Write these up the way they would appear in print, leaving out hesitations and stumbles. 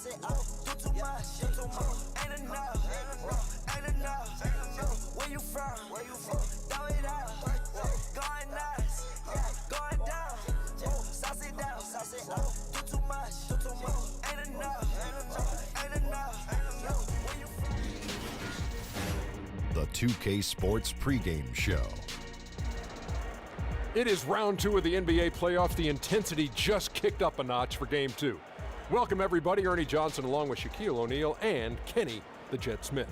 Where you from? Throw it out. Going nuts. Going down. Sauce it down. Do too much. Ain't enough. Where you from? The 2K Sports pregame show. It is round 2 of the NBA playoffs. The intensity just kicked up a notch for game 2. Welcome everybody. Ernie Johnson along with Shaquille O'Neal and Kenny the Jet Smith.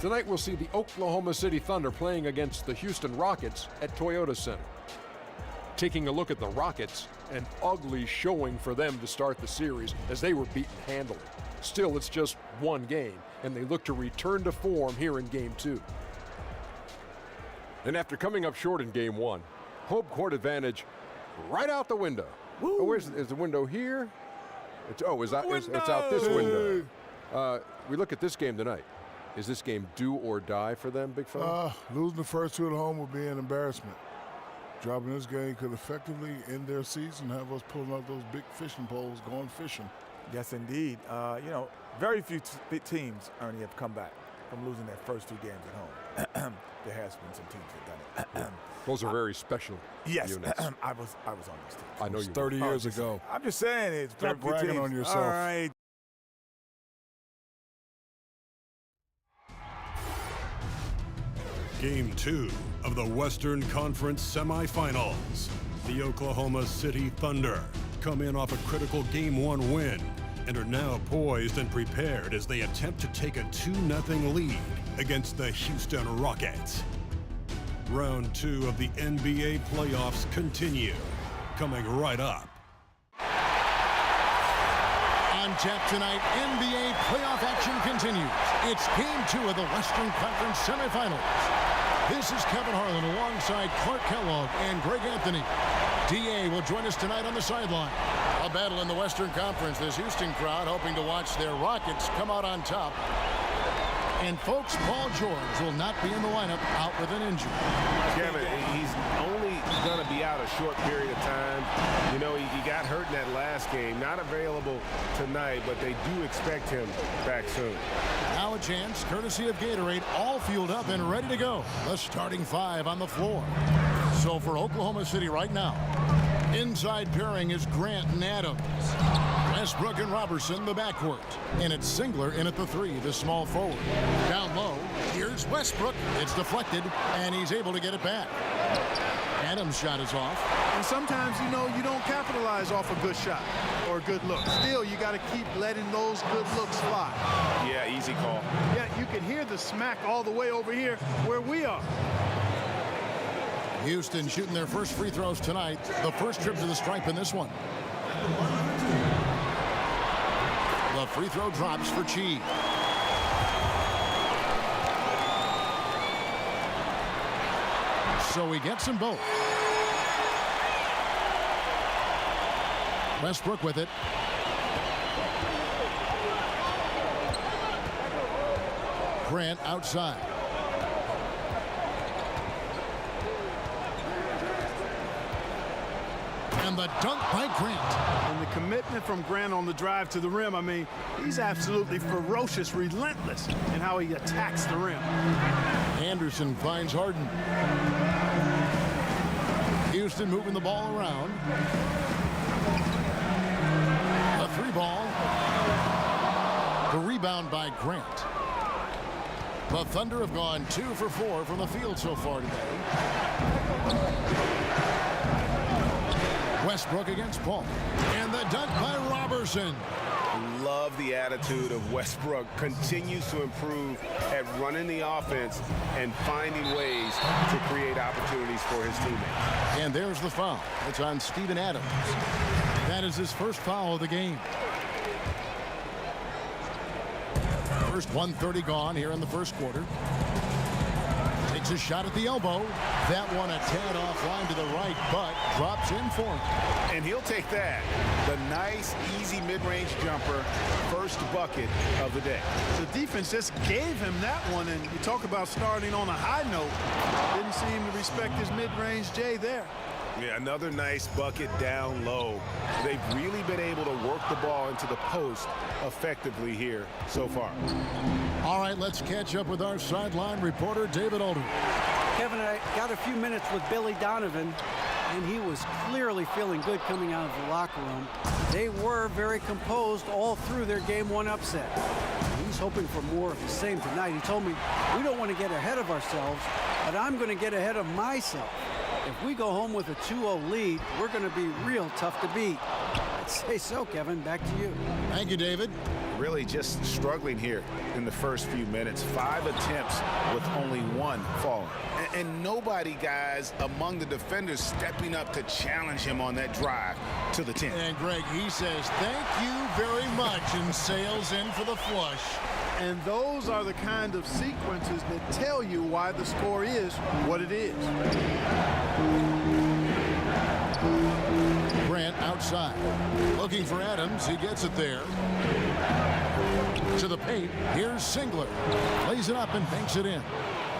Tonight we'll see the Oklahoma City Thunder playing against the Houston Rockets at Toyota Center. Taking a look at the Rockets, an ugly showing for them to start the series as they were beaten handily. Still, it's just one game, and they look to return to form here in game 2. And after coming up short in game 1, home court advantage right out the window. Oh, is the window here? It's out this window. We look at this game tonight. Is this game do or die for them, big fella? Losing the first 2 at home would be an embarrassment. Dropping this game could effectively end their season, have us pulling out those big fishing poles, going fishing. Yes, indeed. Very few teams, Ernie, have come back from losing their first 2 games at home. There has been some teams that done it. Those are very special units. I was on this team. I know you 30 years ago. I'm just saying it's Stop bragging on yourself. All right. Game 2 of the Western Conference semifinals. The Oklahoma City Thunder come in off a critical Game 1 win and are now poised and prepared as they attempt to take a 2-0 lead against the Houston Rockets. Round 2 of the NBA playoffs continue, coming right up. On tap tonight, NBA playoff action continues. It's Game 2 of the Western Conference semifinals. This is Kevin Harlan alongside Clark Kellogg and Greg Anthony. D.A. will join us tonight on the sideline. A battle in the Western Conference. This Houston crowd hoping to watch their Rockets come out on top. And folks, Paul George will not be in the lineup, out with an injury. Kevin, he's only going to be out a short period of time. You know, he got hurt in that last game. Not available tonight, but they do expect him back soon. Now a chance, courtesy of Gatorade, all fueled up and ready to go. The starting 5 on the floor. So for Oklahoma City right now, inside pairing is Grant and Adams. Westbrook and Robertson, the backcourt. And it's Singler in at the 3, the small forward. Down low, here's Westbrook. It's deflected, and he's able to get it back. Adams' shot is off. And sometimes, you don't capitalize off a good shot or a good look. Still, you got to keep letting those good looks fly. Yeah, easy call. Yeah, you can hear the smack all the way over here where we are. Houston shooting their first free throws tonight. The first trip to the stripe in this one. The free throw drops for Chi. So he gets them both. Westbrook with it. Grant outside. And the dunk by Grant. And the commitment from Grant on the drive to the rim, I mean, he's absolutely ferocious, relentless in how he attacks the rim. Anderson finds Harden. Houston moving the ball around. A 3-ball. The rebound by Grant. The Thunder have gone 2 for 4 from the field so far today. Westbrook against Paul. And the dunk by Robertson. Love the attitude of Westbrook. Continues to improve at running the offense and finding ways to create opportunities for his teammates. And there's the foul. It's on Steven Adams. That is his first foul of the game. First 1:30 gone here in the first quarter. Takes a shot at the elbow. That one a tad offline to the right, but drops in for him. And he'll take that. The nice, easy mid-range jumper. First bucket of the day. The defense just gave him that one, and you talk about starting on a high note. Didn't seem to respect his mid-range J there. Yeah, another nice bucket down low. They've really been able to work the ball into the post effectively here so far. All right, let's catch up with our sideline reporter, David Alden. Kevin, I got a few minutes with Billy Donovan, and he was clearly feeling good coming out of the locker room. They were very composed all through their Game 1 upset. He's hoping for more of the same tonight. He told me, we don't want to get ahead of ourselves, but I'm going to get ahead of myself. If we go home with a 2-0 lead, we're going to be real tough to beat. I'd say so, Kevin. Back to you. Thank you, David. Really just struggling here in the first few minutes. 5 attempts with only 1 falling. And nobody, guys, among the defenders stepping up to challenge him on that drive to the 10. And Greg, he says, thank you very much, and sails in for the flush. And those are the kind of sequences that tell you why the score is what it is. Grant outside. Looking for Adams. He gets it there. To the paint. Here's Singler. Plays it up and banks it in.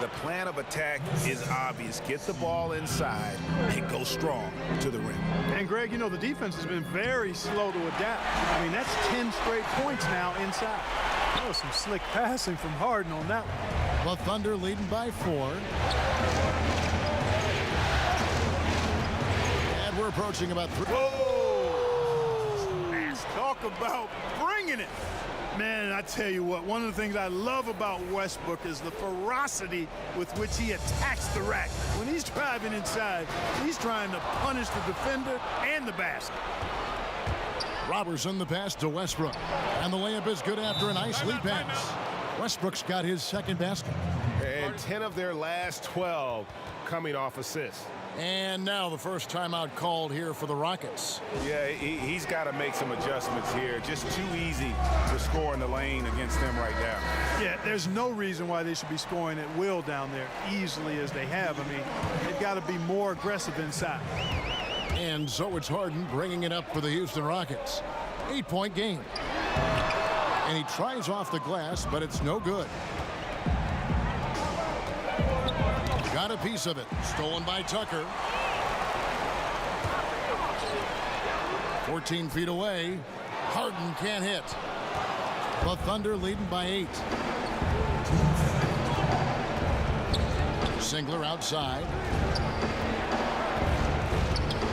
The plan of attack is obvious. Get the ball inside and go strong to the rim. And Greg, you know, the defense has been very slow to adapt. I mean, that's 10 straight points now inside. That was some slick passing from Harden on that one. The Thunder leading by 4. And we're approaching about 3. Whoa! Talk about bringing it. Man, I tell you what, one of the things I love about Westbrook is the ferocity with which he attacks the rack. When he's driving inside, he's trying to punish the defender and the basket. Robertson the pass to Westbrook. And the layup is good after a nice lead pass. Westbrook's got his second basket. And 10 of their last 12 coming off assists. And now the first timeout called here for the Rockets. Yeah, he's got to make some adjustments here. Just too easy to score in the lane against them right now. Yeah, there's no reason why they should be scoring at will down there easily as they have. I mean, they've got to be more aggressive inside. And so it's Harden bringing it up for the Houston Rockets. 8-point game. And he tries off the glass, but it's no good. Got a piece of it. Stolen by Tucker. 14 feet away. Harden can't hit. The Thunder leading by 8. Singler outside.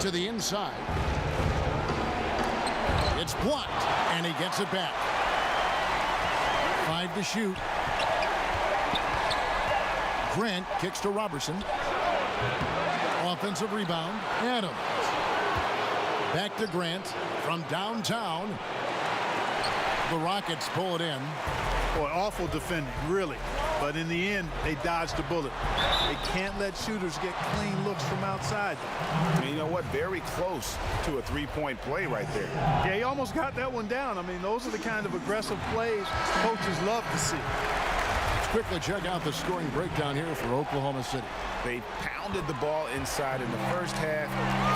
To the inside. It's blocked, and he gets it back. 5 to shoot. Grant kicks to Robertson. Offensive rebound. Adams. Back to Grant from downtown. The Rockets pull it in. Boy, awful defending, really. But in the end, they dodged a bullet. They can't let shooters get clean looks from outside. And you know what? Very close to a three-point play right there. Yeah, he almost got that one down. I mean, those are the kind of aggressive plays coaches love to see. Let's quickly check out the scoring breakdown here for Oklahoma City. They pounded the ball inside in the first half,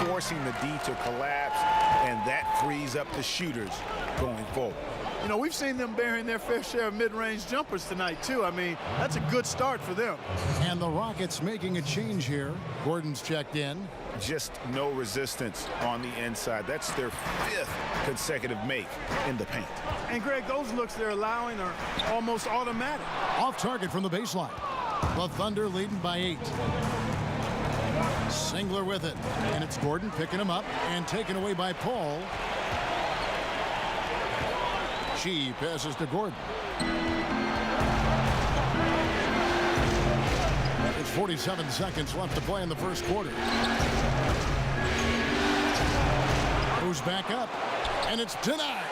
forcing the D to collapse, and that frees up the shooters going forward. You know, we've seen them bearing their fair share of mid-range jumpers tonight, too. I mean, that's a good start for them. And the Rockets making a change here. Gordon's checked in. Just no resistance on the inside. That's their 5th consecutive make in the paint. And, Greg, those looks they're allowing are almost automatic. Off target from the baseline. The Thunder leading by 8. Singler with it. And it's Gordon picking him up and taken away by Paul. She passes to Gordon. It's 47 seconds left to play in the first quarter. Moves back up, and it's denied.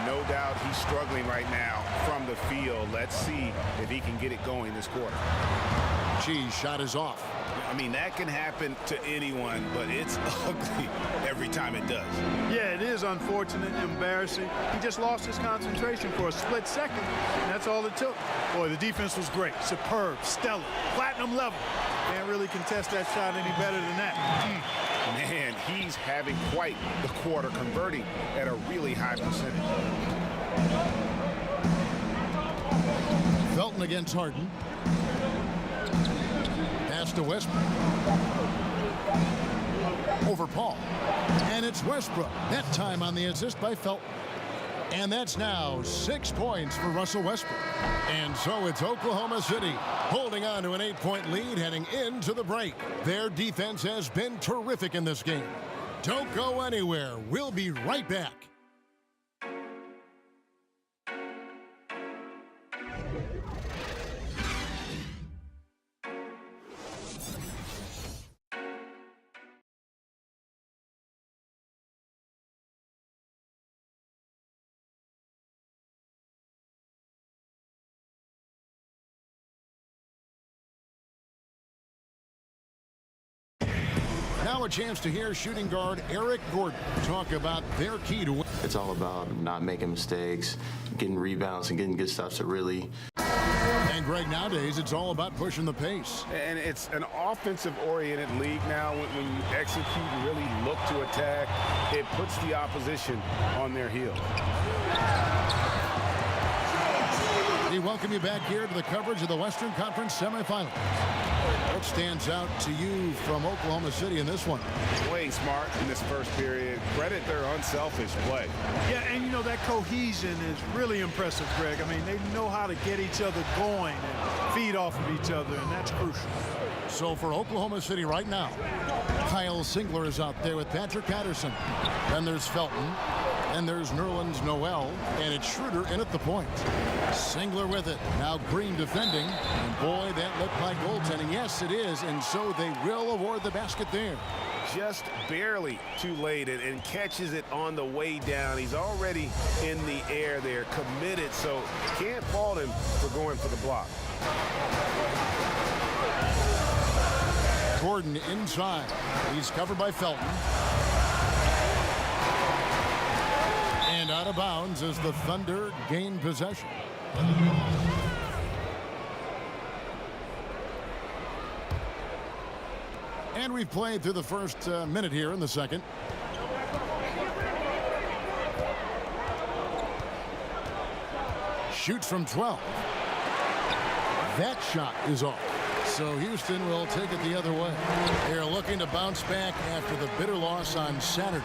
No doubt he's struggling right now from the field. Let's see if he can get it going this quarter. Cheese shot is off. I mean, that can happen to anyone, but it's ugly every time it does. Yeah, it is unfortunate and embarrassing. He just lost his concentration for a split second, and that's all it took. Boy, the defense was great, superb, stellar, platinum level. Can't really contest that shot any better than that. Man, he's having quite the quarter, converting at a really high percentage. Felton against Harden. Pass to Westbrook. over Paul. And it's Westbrook. That time on the assist by Felton. And that's now 6 points for Russell Westbrook. And so it's Oklahoma City holding on to an 8-point lead heading into the break. Their defense has been terrific in this game. Don't go anywhere. We'll be right back. Now a chance to hear shooting guard Eric Gordon talk about their key to win. It's all about not making mistakes, getting rebounds, and getting good stops to really. And Greg, nowadays it's all about pushing the pace. And it's an offensive-oriented league now. When you execute and really look to attack, it puts the opposition on their heels. We welcome you back here to the coverage of the Western Conference semifinals. What stands out to you from Oklahoma City in this one? Playing smart in this first period. Credit their unselfish play. Yeah, and you know, that cohesion is really impressive, Greg. I mean, they know how to get each other going and feed off of each other, and that's crucial. So for Oklahoma City right now, Kyle Singler is out there with Patrick Patterson. Then there's Felton. And there's Nerlens Noel, and it's Schroeder in at the point. Singler with it. Now Green defending. And boy, that looked like goaltending. Yes, it is. And so they will award the basket there. Just barely too late and catches it on the way down. He's already in the air there, committed, so can't fault him for going for the block. Gordon inside. He's covered by Felton. And out of bounds as the Thunder gain possession. And we've played through the first minute here in the second. Shoots from 12. That shot is off. So Houston will take it the other way. They're looking to bounce back after the bitter loss on Saturday.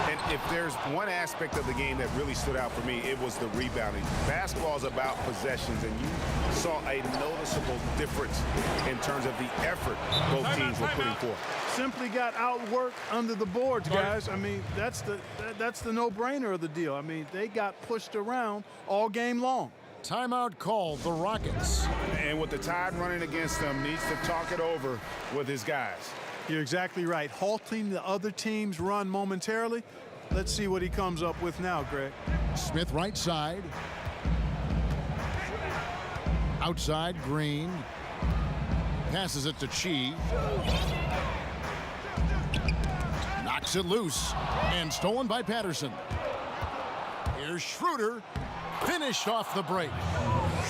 And if there's one aspect of the game that really stood out for me, it was the rebounding. Basketball is about possessions, and you saw a noticeable difference in terms of the effort both teams were putting forth. Simply got outworked under the boards, guys. I mean, that's the no-brainer of the deal. I mean, they got pushed around all game long. Timeout called, the Rockets. And with the Tide running against them, needs to talk it over with his guys. You're exactly right. Halting the other team's run momentarily. Let's see what he comes up with now, Greg. Smith right side. Outside, Green. Passes it to Chi. Knocks it loose. And stolen by Patterson. Here's Schroeder. Finished off the break.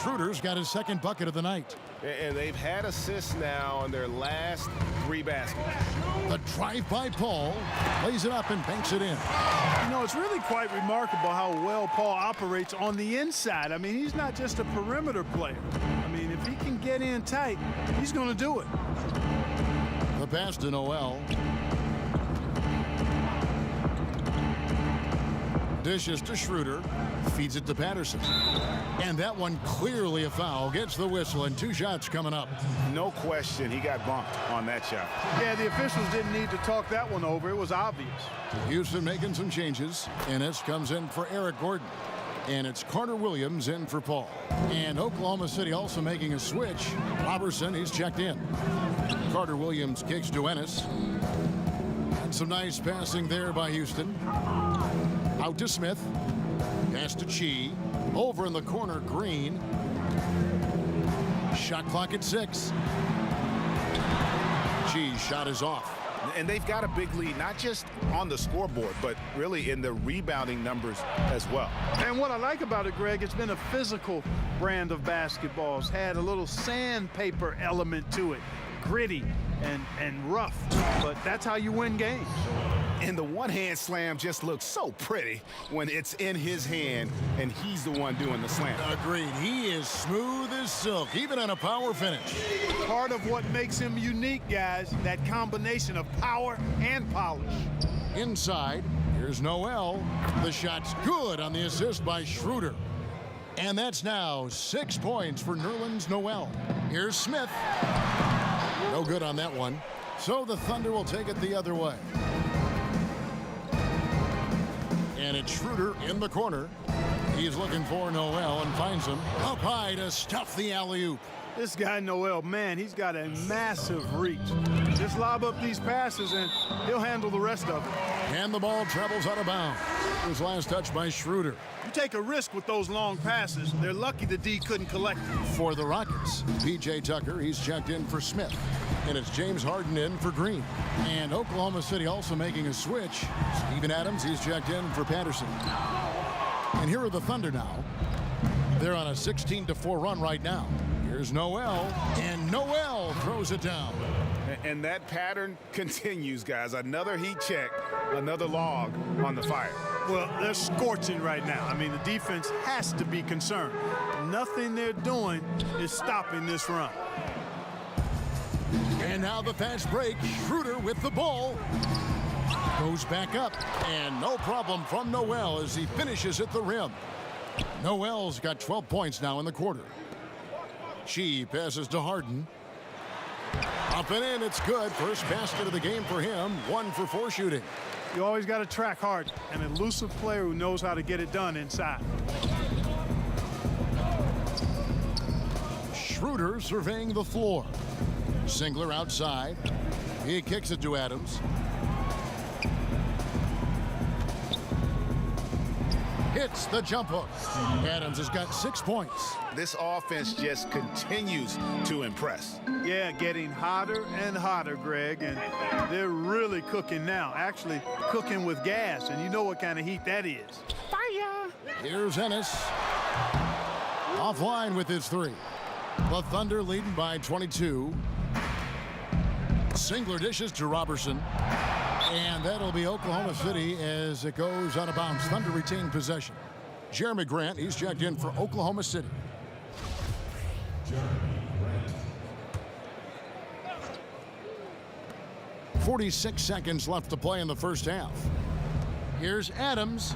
Schroeder's got his second bucket of the night. And they've had assists now on their last 3 baskets. The drive by Paul. Lays it up and banks it in. You know, it's really quite remarkable how well Paul operates on the inside. I mean, he's not just a perimeter player. I mean, if he can get in tight, he's going to do it. The pass to Noel. Dishes to Schroeder. Feeds it to Patterson. And that one clearly a foul. Gets the whistle and 2 shots coming up. No question he got bumped on that shot. Yeah, the officials didn't need to talk that one over. It was obvious. Houston making some changes. Ennis comes in for Eric Gordon. And it's Carter Williams in for Paul. And Oklahoma City also making a switch. Robertson, he's checked in. Carter Williams kicks to Ennis. And some nice passing there by Houston. Out to Smith. Pass to Chi. Over in the corner, Green. Shot clock at 6. Chi's shot is off. And they've got a big lead, not just on the scoreboard, but really in the rebounding numbers as well. And what I like about it, Greg, it's been a physical brand of basketball. It's had a little sandpaper element to it. Gritty and rough. But that's how you win games. And the one-hand slam just looks so pretty when it's in his hand and he's the one doing the slam. Agreed. He is smooth as silk, even on a power finish. Part of what makes him unique, guys, that combination of power and polish. Inside, here's Noel. The shot's good on the assist by Schroeder. And that's now 6 points for Nerlens Noel. Here's Smith. No good on that one. So the Thunder will take it the other way. And it's Schroeder in the corner. He's looking for Noel and finds him up high to stuff the alley-oop. This guy, Noel, man, he's got a massive reach. Just lob up these passes and he'll handle the rest of it. And the ball travels out of bounds. It was last touched by Schroeder. You take a risk with those long passes. They're lucky the D couldn't collect them. For the Rockets, P.J. Tucker, he's checked in for Smith. And it's James Harden in for Green. And Oklahoma City also making a switch. Steven Adams, he's checked in for Patterson. And here are the Thunder now. They're on a 16-4 run right now. Here's Noel, and Noel throws it down. And that pattern continues, guys. Another heat check, another log on the fire. Well, they're scorching right now. I mean, the defense has to be concerned. Nothing they're doing is stopping this run. And now the fast break. Schroeder with the ball. Goes back up, and no problem from Noel as he finishes at the rim. Noel's got 12 points now in the quarter. She passes to Harden. Up and in, it's good. First basket of the game for him. 1 for 4 shooting. You always got to track Harden, an elusive player who knows how to get it done inside. Schroeder surveying the floor. Singler outside. He kicks it to Adams. Hits the jump hook. Adams has got 6 points. This offense just continues to impress. Yeah, getting hotter and hotter, Greg, and they're really cooking now. Actually cooking with gas, and you know what kind of heat that is. Fire! Here's Ennis. Offline with his 3. The Thunder leading by 22. Singler dishes to Robertson. And that'll be Oklahoma City as it goes out of bounds. Thunder retain possession. Jeremy Grant, he's checked in for Oklahoma City. 46 seconds left to play in the first half. Here's Adams.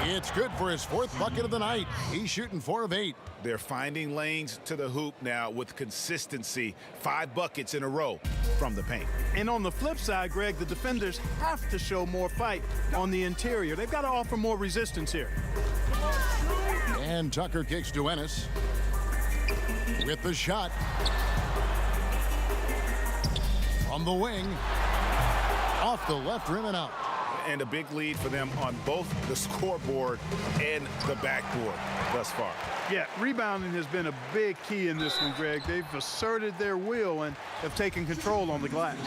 It's good for his 4th bucket of the night. He's shooting 4 of 8. They're finding lanes to the hoop now with consistency. 5 buckets in a row from the paint. And on the flip side, Greg, the defenders have to show more fight on the interior. They've got to offer more resistance here. And Tucker kicks to Ennis with the shot. From the wing. Off the left rim and out. And a big lead for them on both the scoreboard and the backboard thus far. Yeah, rebounding has been a big key in this one, Greg. They've asserted their will and have taken control on the glass.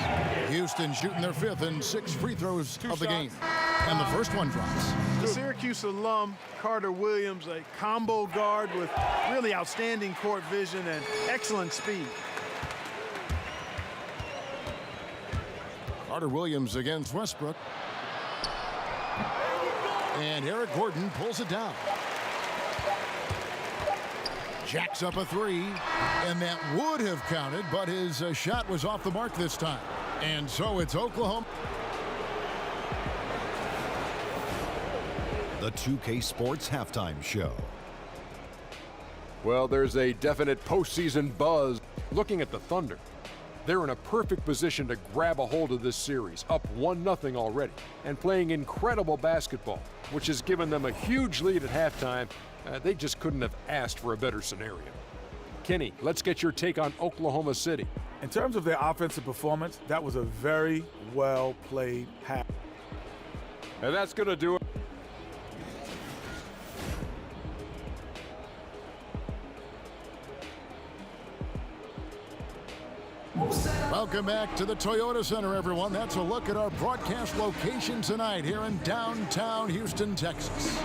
Houston shooting their 5th and 6 free throws of the game. And the first one drops. The Syracuse alum, Carter Williams, a combo guard with really outstanding court vision and excellent speed. Carter Williams against Westbrook. And Eric Gordon pulls it down. Jacks up a 3, and that would have counted, but his shot was off the mark this time. And so it's Oklahoma. The 2K Sports Halftime Show. Well, there's a definite postseason buzz. Looking at the Thunder, they're in a perfect position to grab a hold of this series, up 1-0 already, and playing incredible basketball, which has given them a huge lead at halftime. They just couldn't have asked for a better scenario. Kenny, let's get your take on Oklahoma City. In terms of their offensive performance, that was a very well-played half. And that's going to do it. Welcome back to the Toyota Center, everyone. That's a look at our broadcast location tonight here in downtown Houston, Texas.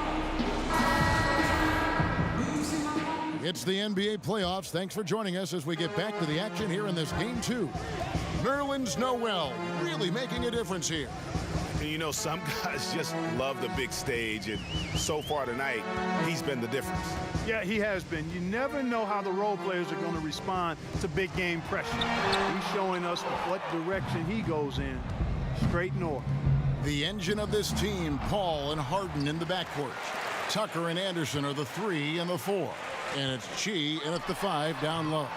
It's the NBA playoffs. Thanks for joining us as we get back to the action here in this Game 2. Nerlens Noel really making a difference here. And you know, some guys just love the big stage, and so far tonight, he's been the difference. Yeah, he has been. You never know how the role players are going to respond to big game pressure. He's showing us what direction he goes in, straight north. The engine of this team, Paul and Harden in the backcourt. Tucker and Anderson are the 3 and the 4. And it's Chi in at the 5 down low.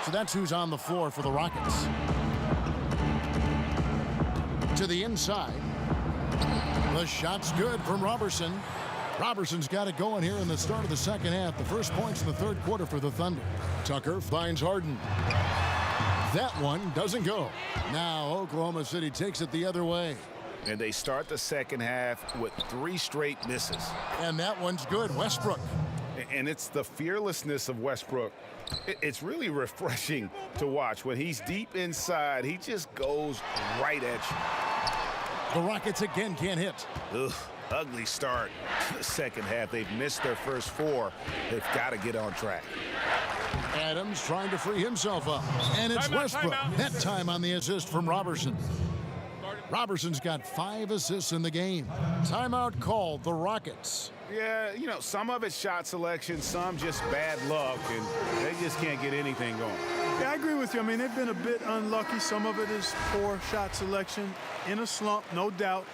So that's who's on the floor for the Rockets. To the inside. The shot's good from Robertson. Robertson's got it going here in the start of the second half. The first points in the third quarter for the Thunder. Tucker finds Harden. That one doesn't go. Now Oklahoma City takes it the other way. And they start the second half with 3 straight misses. And that one's good. Westbrook. And it's the fearlessness of Westbrook. It's really refreshing to watch. When he's deep inside, he just goes right at you. The Rockets again can't hit. Ugh, ugly start to the second half. They've missed their first 4. They've got to get on track. Adams trying to free himself up. And it's Westbrook. That time on the assist from Robertson. Robertson's got 5 assists in the game. Timeout called, the Rockets. Yeah, you know, some of it's shot selection, some just bad luck, and they just can't get anything going. Yeah, I agree with you. I mean, they've been a bit unlucky. Some of it is poor shot selection, in a slump, no doubt.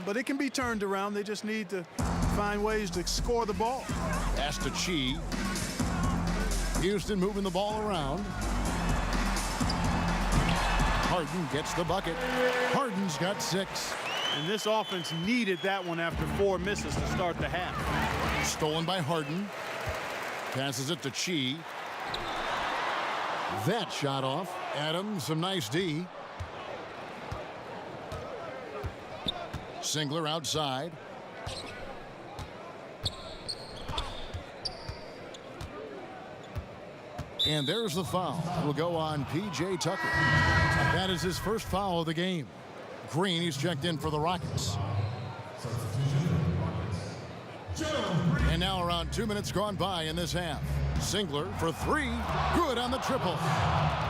But it can be turned around. They just need to find ways to score the ball. Pass to Chi. Houston moving the ball around. Harden gets the bucket. Harden's got 6. And this offense needed that one after 4 misses to start the half. Stolen by Harden. Passes it to Chi. That shot off. Adams, some nice D. Singler outside. And there's the foul. Will go on P.J. Tucker. That is his first foul of the game. Green, he's checked in for the Rockets. And now around 2 minutes gone by in this half. Singler for 3. Good on the triple.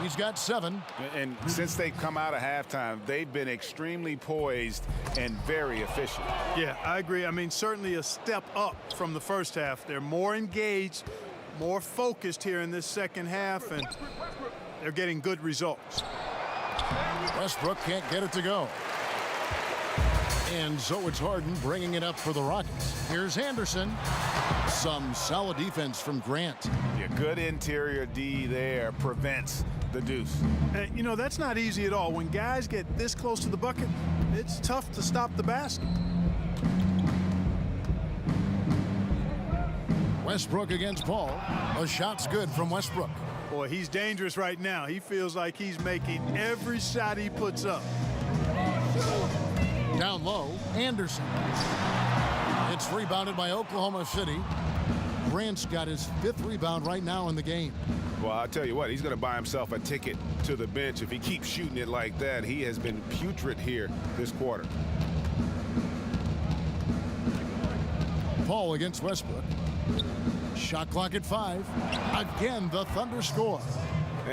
He's got 7. And since they've come out of halftime, they've been extremely poised and very efficient. Yeah, I agree. I mean, certainly a step up from the first half. They're more engaged, more focused here in this second half, and they're getting good results. Westbrook can't get it to go. And so it's Harden bringing it up for the Rockets. Here's Anderson. Some solid defense from Grant. Yeah, good interior D there prevents the deuce. And, you know, that's not easy at all. When guys get this close to the bucket, it's tough to stop the basket. Westbrook against Paul. A shot's good from Westbrook. Boy, he's dangerous right now. He feels like he's making every shot he puts up. Down low, Anderson. It's rebounded by Oklahoma City. Grant's got his 5th rebound right now in the game. Well, I'll tell you what, he's going to buy himself a ticket to the bench if he keeps shooting it like that. He has been putrid here this quarter. Paul against Westbrook. Shot clock at 5. Again, the Thunder score.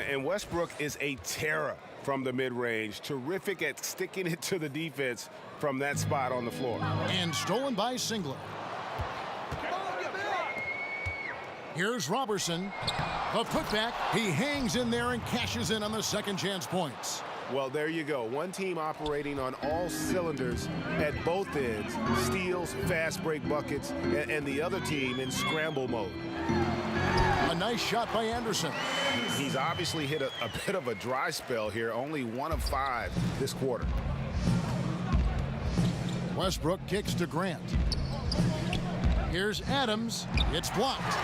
And Westbrook is a terror from the mid-range. Terrific at sticking it to the defense from that spot on the floor. And stolen by Singler. Here's Robertson. The putback. He hangs in there and cashes in on the second chance points. Well, there you go. One team operating on all cylinders at both ends. Steals, fast break buckets, and the other team in scramble mode. A nice shot by Anderson. He's obviously hit a bit of a dry spell here. Only 1 of 5 this quarter. Westbrook kicks to Grant. Here's Adams. It's blocked.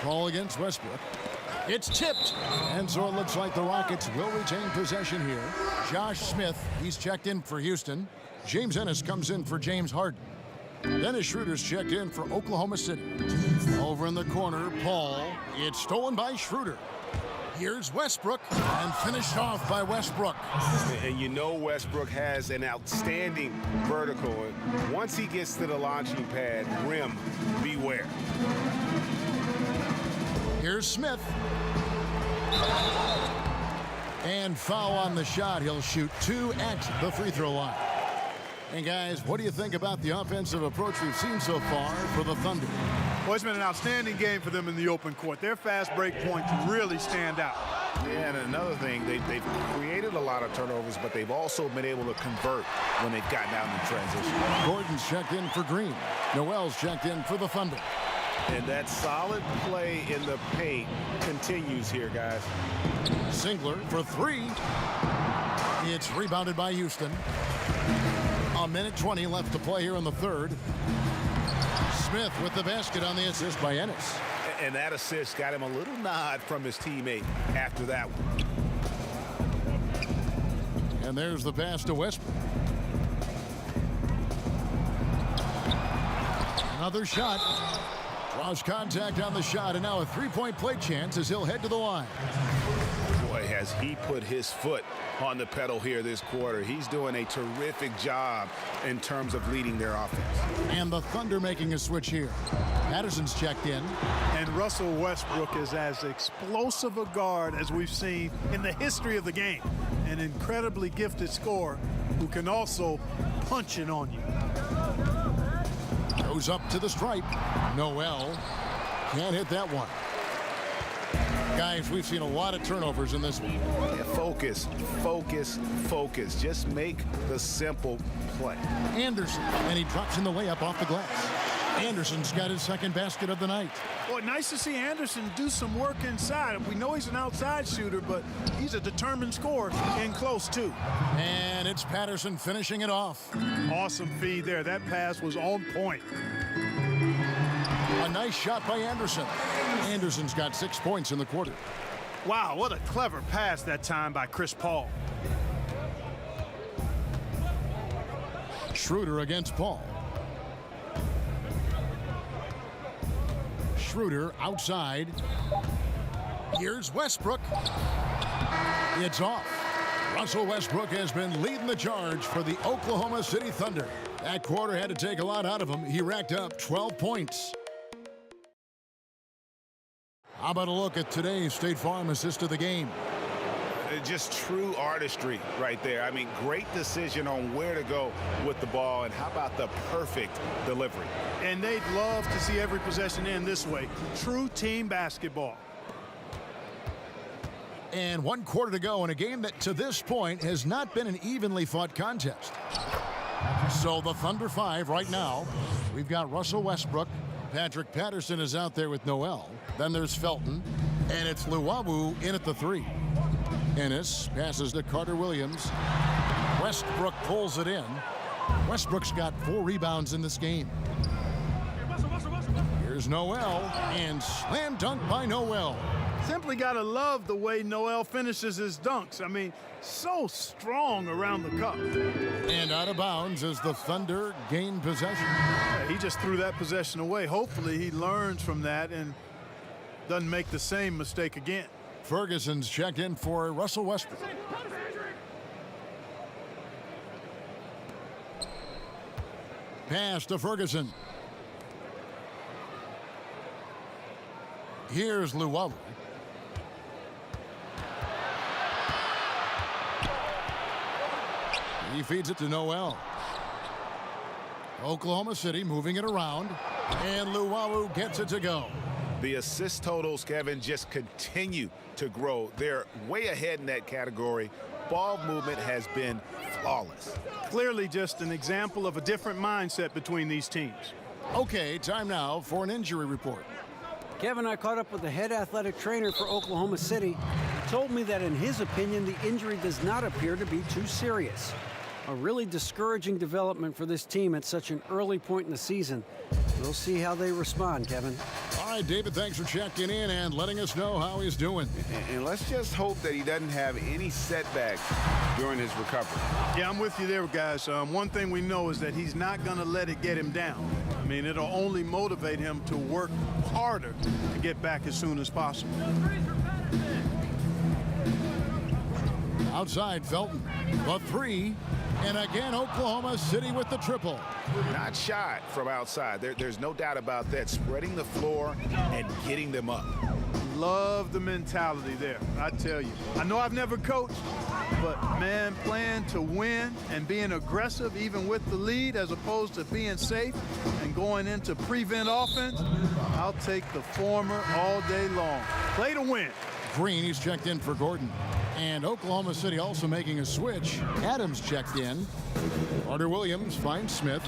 Ball against Westbrook. It's tipped. And so it looks like the Rockets will retain possession here. Josh Smith, he's checked in for Houston. James Ennis comes in for James Harden. Dennis Schroeder's checked in for Oklahoma City. Over in the corner, Paul. It's stolen by Schroeder. Here's Westbrook, and finished off by Westbrook. And you know Westbrook has an outstanding vertical. And once he gets to the launching pad, rim, beware. Here's Smith. And foul on the shot. He'll shoot 2 at the free throw line. And guys, what do you think about the offensive approach we've seen so far for the Thunder? Well, it's been an outstanding game for them in the open court. Their fast break points really stand out. Yeah, and another thing, they've created a lot of turnovers, but they've also been able to convert when they've gotten out in transition. Gordon's checked in for Green. Noel's checked in for the Thunder. And that solid play in the paint continues here, guys. Singler for 3. It's rebounded by Houston. 1:20 left to play here in the third. Smith with the basket on the assist by Ennis. And that assist got him a little nod from his teammate after that one. And there's the pass to Westbrook. Another shot. Draws contact on the shot, and now a three-point play chance as he'll head to the line. Boy, has he put his foot on the pedal here this quarter. He's doing a terrific job in terms of leading their offense. And the Thunder making a switch here. Patterson's checked in. And Russell Westbrook is as explosive a guard as we've seen in the history of the game. An incredibly gifted scorer who can also punch it on you. Goes up to the stripe. Noel can't hit that one. Guys, we've seen a lot of turnovers in this one. Yeah, focus, focus, focus. Just make the simple play. Anderson, and he drops in the layup off the glass. Anderson's got his second basket of the night. Well, nice to see Anderson do some work inside. We know he's an outside shooter, but he's a determined scorer in close, too. And it's Patterson finishing it off. Awesome feed there. That pass was on point. A nice shot by Anderson. Anderson's got 6 points in the quarter. Wow, what a clever pass that time by Chris Paul. Schroeder against Paul. Schroeder outside. Here's Westbrook. It's off. Russell Westbrook has been leading the charge for the Oklahoma City Thunder. That quarter had to take a lot out of him. He racked up 12 points. How about a look at today's State Farm assist of the game? Just true artistry right there. I mean, great decision on where to go with the ball, and how about the perfect delivery? And they'd love to see every possession end this way. True team basketball. And 1 quarter to go in a game that to this point has not been an evenly fought contest. So the Thunder 5 right now. We've got Russell Westbrook. Patrick Patterson is out there with Noel. Then there's Felton. And it's Luwawu in at the 3. Ennis passes to Carter Williams. Westbrook pulls it in. Westbrook's got 4 rebounds in this game. Here's Noel, and slam dunk by Noel. Simply got to love the way Noel finishes his dunks. I mean, so strong around the cup. And out of bounds as the Thunder gain possession. Yeah, he just threw that possession away. Hopefully he learns from that and doesn't make the same mistake again. Ferguson's checked in for Russell Westbrook. Pass to Ferguson. Here's Luwawu. He feeds it to Noel. Oklahoma City moving it around, and Luwawu gets it to go. The assist totals, Kevin, just continue to grow. They're way ahead in that category. Ball movement has been flawless. Clearly just an example of a different mindset between these teams. Okay, time now for an injury report. Kevin, I caught up with the head athletic trainer for Oklahoma City. He told me that in his opinion, the injury does not appear to be too serious. A really discouraging development for this team at such an early point in the season. We'll see how they respond, Kevin. All right, David, thanks for checking in and letting us know how he's doing. And let's just hope that he doesn't have any setbacks during his recovery. Yeah, I'm with you there, guys. One thing we know is that he's not going to let it get him down. I mean, it'll only motivate him to work harder to get back as soon as possible. Outside, Felton. The 3. And again, Oklahoma City with the triple. Not shot from outside. There's no doubt about that. Spreading the floor and getting them up. Love the mentality there, I tell you. I know I've never coached, but man, playing to win and being aggressive even with the lead as opposed to being safe and going into prevent offense, I'll take the former all day long. Play to win. Green, he's checked in for Gordon. And Oklahoma City also making a switch. Adams checked in. Carter Williams finds Smith.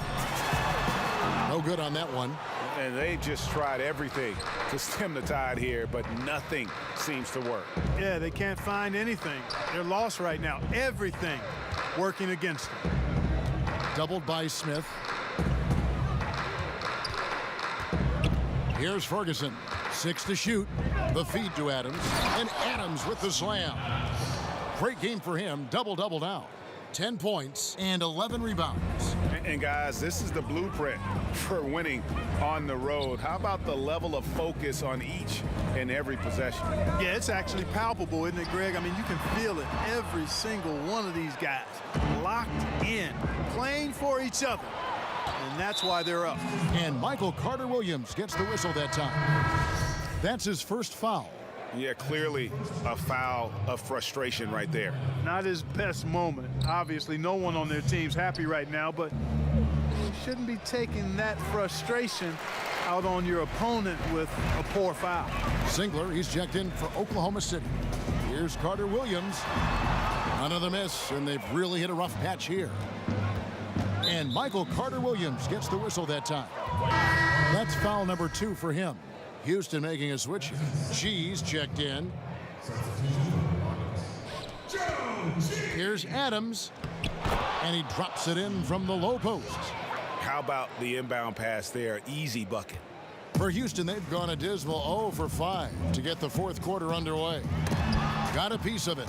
No good on that one. And they just tried everything to stem the tide here, but nothing seems to work. Yeah, they can't find anything. They're lost right now. Everything working against them. Doubled by Smith. Here's Ferguson. 6 to shoot. The feed to Adams. And Adams with the slam. Great game for him. Double-double now. 10 points and 11 rebounds. And guys, this is the blueprint for winning on the road. How about the level of focus on each and every possession? Yeah, it's actually palpable, isn't it, Greg? I mean, you can feel it. Every single one of these guys locked in, playing for each other. And that's why they're up. And Michael Carter Williams gets the whistle that time. That's his first foul. Yeah, clearly a foul of frustration right there. Not his best moment. Obviously, no one on their team's happy right now, but you shouldn't be taking that frustration out on your opponent with a poor foul. Singler, he's checked in for Oklahoma City. Here's Carter Williams. Another miss, and they've really hit a rough patch here. And Michael Carter Williams gets the whistle that time. That's foul number 2 for him. Houston making a switch. G's checked in. Here's Adams. And he drops it in from the low post. How about the inbound pass there? Easy bucket. For Houston, they've gone a dismal 0 for 5 to get the fourth quarter underway. Got a piece of it.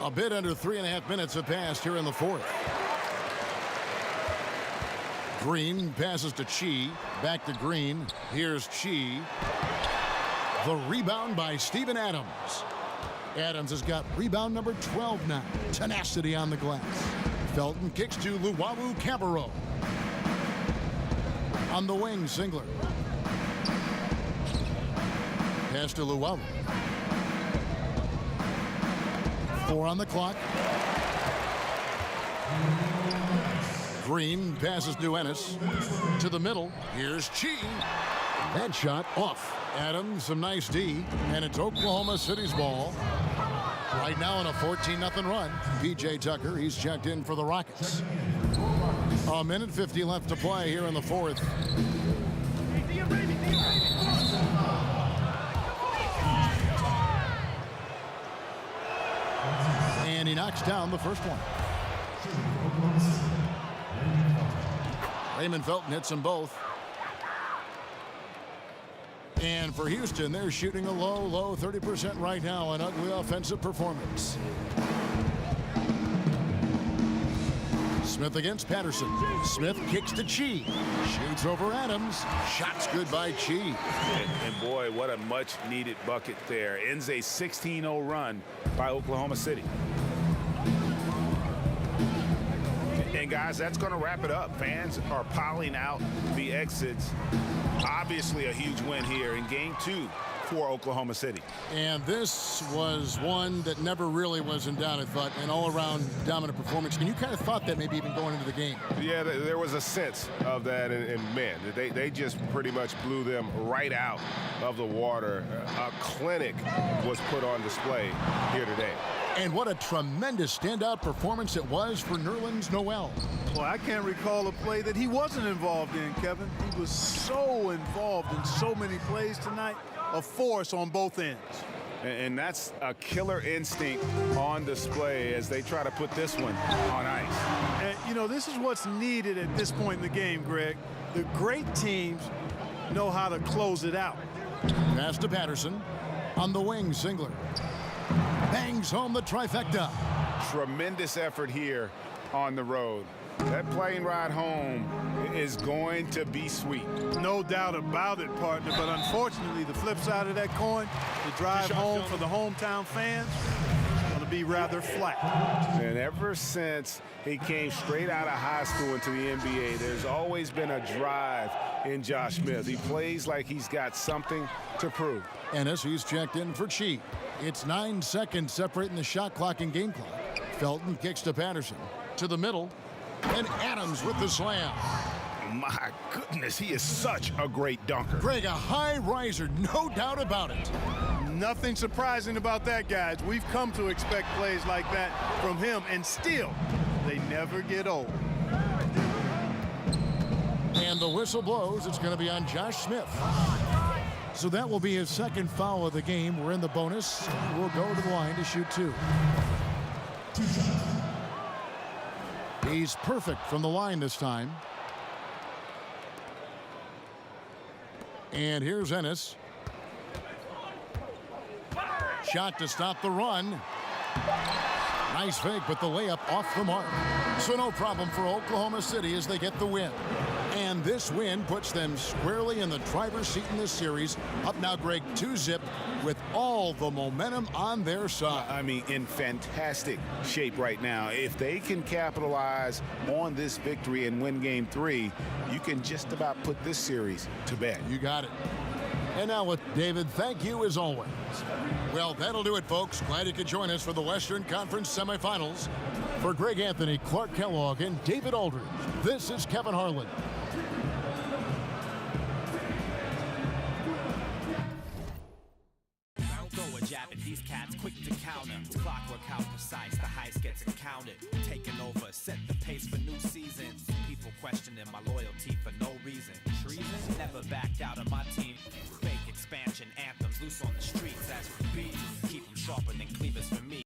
A bit under 3.5 minutes have passed here in the fourth. Green passes to Chi. Back to Green. Here's Chi. The rebound by Steven Adams. Adams has got rebound number 12 now. Tenacity on the glass. Felton kicks to Luwawu Cabarro. On the wing, Singler. Pass to Luwawu. 4 on the clock. Green passes to Ennis. To the middle. Here's Chi. That shot off. Adams, some nice D. And it's Oklahoma City's ball. Right now on a 14-0 run. P.J. Tucker, he's checked in for the Rockets. A minute 50 left to play here in the fourth. And he knocks down the first one. Raymond Felton hits them both. And for Houston, they're shooting a low 30% right now. An ugly offensive performance. Smith against Patterson. Smith kicks to Chi. Shoots over Adams. Shots good by Chi. And boy, what a much-needed bucket there. Ends a 16-0 run by Oklahoma City. And guys, that's going to wrap it up. Fans are piling out the exits. Obviously a huge win here in game 2 for Oklahoma City. And this was one that never really was in doubt, I thought, an all-around dominant performance. And you kind of thought that maybe even going into the game. Yeah, there was a sense of that, and man, they just pretty much blew them right out of the water. A clinic was put on display here today. And what a tremendous standout performance it was for Nerlens Noel. Well, I can't recall a play that he wasn't involved in, Kevin. He was so involved in so many plays tonight. A force on both ends. And that's a killer instinct on display as they try to put this one on ice. And, you know, this is what's needed at this point in the game, Greg. The great teams know how to close it out. Pass to Patterson. On the wing, Singler. Bangs home the trifecta. Tremendous effort here on the road. That plane ride home is going to be sweet. No doubt about it, partner. But unfortunately, the flip side of that coin, the drive home for the hometown fans, is going to be rather flat. And ever since he came straight out of high school into the NBA, there's always been a drive in Josh Smith. He plays like he's got something to prove. Ennis, he's checked in for Chi. It's 9 seconds separating the shot clock and game clock. Felton kicks to Patterson. To the middle. And Adams with the slam. My goodness, he is such a great dunker. Greg, a high riser, no doubt about it. Nothing surprising about that, guys. We've come to expect plays like that from him, and still, they never get old. And the whistle blows. It's going to be on Josh Smith. So that will be his second foul of the game. We're in the bonus. We'll go to the line to shoot 2. He's perfect from the line this time. And here's Ennis. Shot to stop the run. Nice fake, but the layup off the mark. So no problem for Oklahoma City as they get the win. And this win puts them squarely in the driver's seat in this series. Up now, Greg, 2-zip with all the momentum on their side. I mean, in fantastic shape right now. If they can capitalize on this victory and win game 3, you can just about put this series to bed. You got it. And now with David, thank you as always. Well, that'll do it, folks. Glad you could join us for the Western Conference semifinals. For Greg Anthony, Clark Kellogg, and David Aldridge, this is Kevin Harlan. These cats quick to counter. Clockwork, how precise the heist gets encountered. Taking over, set the pace for new seasons. People questioning my loyalty for no reason. Treason? Never backed out of my team. Fake expansion anthems loose on the streets as we beat. Keep them sharper than cleavers for me.